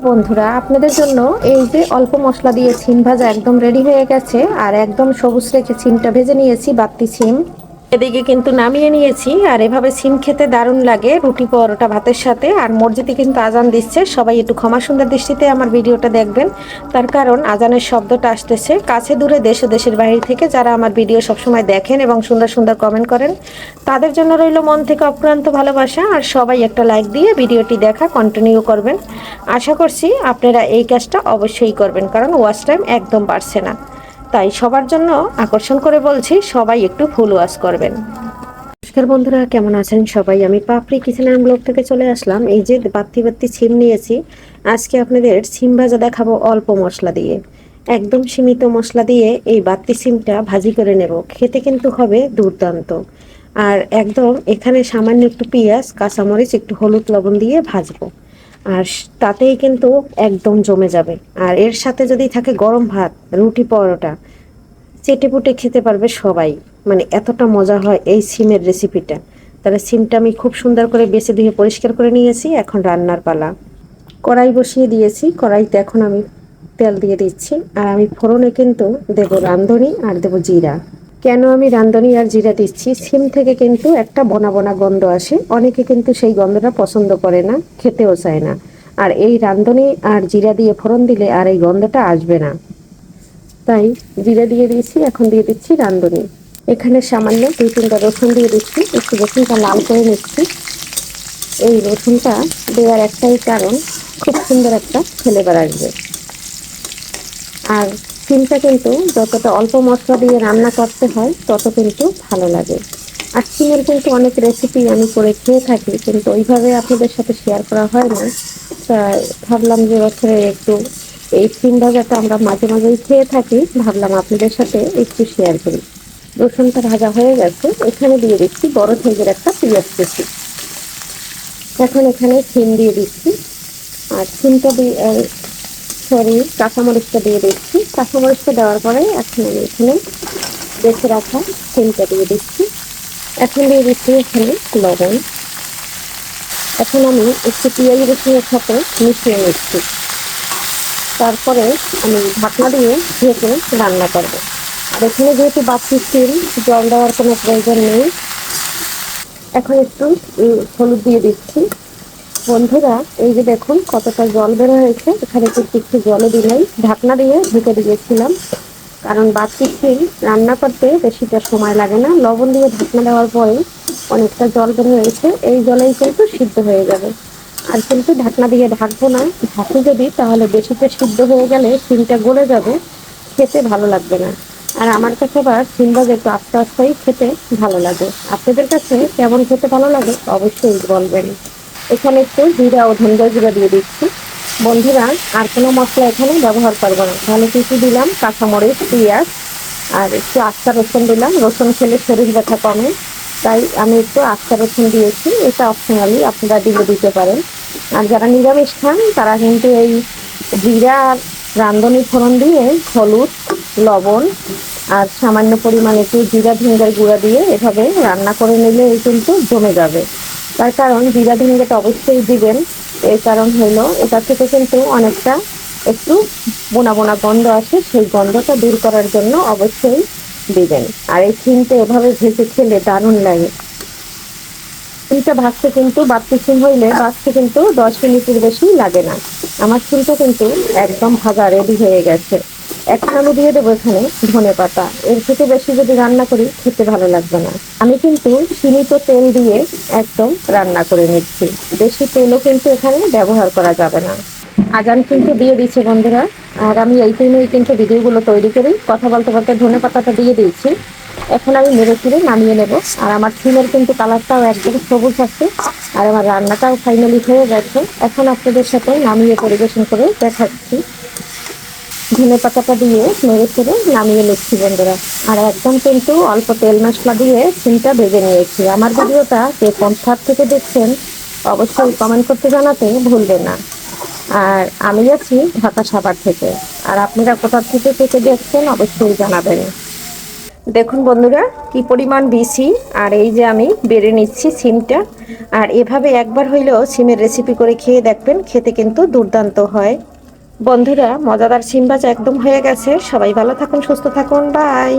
বন্ধুরা, আপনাদের জন্য এই যে অল্প মশলা দিয়ে সিম ভাজা একদম রেডি হয়ে গেছে। আর একদম সবুজ রেখে সিমটা ভেজে নিয়েছি, বাত্তি সিম এদিকে কিন্তু নামিয়ে নিয়েছি। আর এভাবে সিম খেতে দারুণ লাগে রুটি পরোটা ভাতের সাথে। আর মসজিদে কিন্তু আজান দিচ্ছে, সবাই একটু ক্ষমা সুন্দর দৃষ্টিতে আমার ভিডিওটা দেখবেন, তার কারণ আজানের শব্দটা আসতেছে কাছে দূরে দেশ ও দেশের বাইরে থেকে যারা আমার ভিডিও সবসময় দেখেন এবং সুন্দর সুন্দর কমেন্ট করেন, তাদের জন্য রইল মন থেকে অপ্রান্ত ভালোবাসা। আর সবাই একটা লাইক দিয়ে ভিডিওটি দেখা কন্টিনিউ করবেন। আশা করছি আপনারা এই কাজটা অবশ্যই করবেন, কারণ ওয়াচ টাইম একদম বাড়ছে না। তাই সবার জন্য আকর্ষণ করে বলছি, সবাই একটু ফুল ওয়াচ করবেন। নমস্কার বন্ধুরা, কেমন আছেন সবাই? আমি পাপড়ি কিচেন অ্যান্ড ব্লগ থেকে চলে আসলাম। এই যে বাত্তি বাত্তি সিম নিয়েছি, আজকে আপনাদের সিম ভাজা দেখাবো অল্প মশলা দিয়ে। একদম সীমিত মশলা দিয়ে এই বাত্তি সিমটা ভাজি করে নেব, খেতে কিন্তু হবে দুর্দান্ত। আর একদম এখানে সামান্য একটু পেঁয়াজ কাঁচামরিচ একটু হলুদ লবণ দিয়ে ভাজবো, আর তাতেই কিন্তু একদম জমে যাবে। আর এর সাথে যদি থাকে গরম ভাত, রুটি পরোটা, চেটেপুটে খেতে পারবে সবাই। মানে এতটা মজা হয় এই সিমের রেসিপিটা। তাহলে সিমটা আমি খুব সুন্দর করে বেছে ধুয়ে পরিষ্কার করে নিয়েছি। এখন রান্নার পালা। কড়াই বসিয়ে দিয়েছি, কড়াইতে এখন আমি তেল দিয়ে দিচ্ছি। আর আমি ফোড়নে কিন্তু দেবো রাঁধুনি আর দেবো জিরা। কেন আমি রাঁধুনি আর জিরা দিচ্ছি? সিম থেকে কিন্তু একটা বনা বনা গন্ধ আসে, অনেকে কিন্তু সেই গন্ধটা পছন্দ করে না, খেতেও চায় না। আর এই রাঁধুনি আর জিরা দিয়ে ফোড়ন দিলে আর এই গন্ধটা আসবে না। তাই জিরা দিয়ে দিয়েছি, এখন দিয়ে দিচ্ছি রাঁধুনি। এখানে সামান্য 2-3টা রসুন দিয়ে দিচ্ছি, একটু রসুনটা লাল করে নিচ্ছি। এই রসুনটা দেওয়ার একটাই কারণ, খুব সুন্দর একটা ফ্লেভার আসবে। আর সিমটা কিন্তু যতটা অল্প মশলা দিয়ে রান্না করতে হয় তত কিন্তু ভালো লাগে। আর সিমের কিন্তু অনেক রেসিপি আমি করে খেয়ে থাকি, কিন্তু ওইভাবে আপনাদের সাথে শেয়ার করা হয় না। তাই ভাবলাম যে বছরে একটু এই সিম ভাজাটা আমরা মাঝে মাঝেই খেয়ে থাকি, ভাবলাম আপনাদের সাথে একটু শেয়ার করি। রসুনটা ভাজা হয়ে গেছে, এখানে দিয়ে দিচ্ছি বড় সাইজের একটা পেঁয়াজ কুচি। এখন এখানে সিম দিয়ে দিচ্ছি। আর সিমটা দিয়ে সরি কাঁচামরিচটা দিয়ে দিচ্ছি। কাঁচামরিচটা দেওয়ার পরে এখন আমি এখানে বেছে রাখা সিমটা দিয়ে দিচ্ছি। এখন দিয়ে দিচ্ছি এখানে লবণ। এখন আমি একটু পেঁয়াজ রসুনের সাথে মিশিয়ে নিচ্ছি। তারপরে আমি ঢাকনা দিয়ে ঢেকে রান্না করব। আর এখানে যেহেতু বাড়তি সিম, জল দেওয়ার কোনো প্রয়োজন নেই। এখন একটু হলুদ দিয়ে দিচ্ছি। বন্ধুরা, এই যে দেখুন কতটা জল বের হয়েছে, এখানে কিন্তু একটু জলে দিলেই ঢাকনা দিয়ে ঢেকে দিয়েছিলাম, কারণ বাড়তি সিম রান্না করতে বেশিটা সময় লাগে না। লবণ দিয়ে ঢাকনা দেওয়ার পরে অনেকটা জল বের হয়েছে, এই জলেই কিন্তু সিদ্ধ হয়ে যাবে। আর কিন্তু ঢাকনা দিয়ে ঢাকবো না, ঢাকি যদি তাহলে বেশিটা সিদ্ধ হয়ে গেলে সিমটা গলে যাবে, খেতে ভালো লাগবে না। আর আমার কাছে আবার সিম ভাজা একটু আস্তে আস্তেই খেতে ভালো লাগে। আপনাদের কাছে কেমন খেতে ভালো লাগে অবশ্যই বলবেন। এখানে একটু জিরা ও ধনিয়া জিরা দিয়ে দিচ্ছি। বন্ধুরা, আর কোনো মশলা এখানে ব্যবহার করবো না। তাহলে কিছু দিলাম কাঁচামরিচ, পেঁয়াজ আর একটু আস্তা রসুন দিলাম। রসুন খেলে শরীর ব্যথা কমে, তাই আমি একটু আস্তা রসুন দিয়েছি। এটা অপশনালি, আপনারা দিতে পারেন। আর যারা নিরামিষ খান তারা কিন্তু এই জিরা আর রাঁধুনি ফোড়ন দিয়ে হলুদ, লবণ আর সামান্য পরিমাণে একটু জিরা ধনিয়ার গুঁড়া দিয়ে এভাবে রান্না করে নিলে এই কিন্তু জমে যাবে। তার কারণ জিরা ধনিয়াটা অবশ্যই দিবেন। এর কারণ হলো এটা থেকে কিন্তু অনেকটা একটু বোনা বোনা গন্ধ আসে, সেই গন্ধটা দূর করার জন্য অবশ্যই দিবেন। আর এই সিমটা এভাবে ভেজে খেলে দারুণ লাগে। সিমটা ভাজতে কিন্তু বাড়তি সিম হইলে ভাজতে কিন্তু 10 মিনিটের বেশি লাগে না। আমার সিমটা কিন্তু একদম ভাজা রেডি হয়ে গেছে। এখন আমি দিয়ে দেবো এখানে ধনেপাতা। এর থেকে বেশি যদি রান্না করি খেতে ভালো লাগবে না। আমি কিন্তু সীমিত তেল দিয়ে একদম রান্না করে নিচ্ছি, বেশি তেলও কিন্তু এখানে ব্যবহার করা যাবে না। আজান কিন্তু দিয়ে দিচ্ছে বন্ধুরা। আর আমি এই টাইমেই কিন্তু ভিডিওগুলো তৈরি করি, কথা বলতে বলতে ধনেপাতাটা দিয়ে দিয়েছি। এখন আমি নেড়ে ফিরে নামিয়ে নেব। আর আমার সিমের কিন্তু কালারটাও একদম সবুজ আছে, আর আমার রান্নাটাও ফাইনালি হয়ে গেছে। এখন আপনাদের সাথে নামিয়ে পরিবেশন করে দেখাচ্ছি। ধনেপাতাটা দিয়ে নেড়ে ফিরে নামিয়ে নিচ্ছি বন্ধুরা। আর একদম কিন্তু অল্প তেল মশলা দিয়ে সিমটা ভেজে নিয়েছি। আমার ভিডিওটা কে কোন স্থান থেকে দেখছেন অবশ্যই কমেন্ট করতে জানাতে ভুলবেন না। আর আমি আছি ঢাকা সাভার থেকে। আর আপনারা কোথা থেকে দেখছেন অবশ্যই জানাবেন। দেখুন বন্ধুরা কি পরিমাণ বিসি, আর এই যে আমি বেড়ে নিচ্ছি সিমটা। আর এভাবে একবার হইলেও সিমের রেসিপি করে খেয়ে দেখবেন, খেতে কিন্তু দুর্দান্ত হয়। বন্ধুরা মজাদার সিম ভাজা একদম হয়ে গেছে। সবাই ভালো থাকুন, সুস্থ থাকুন, বাই।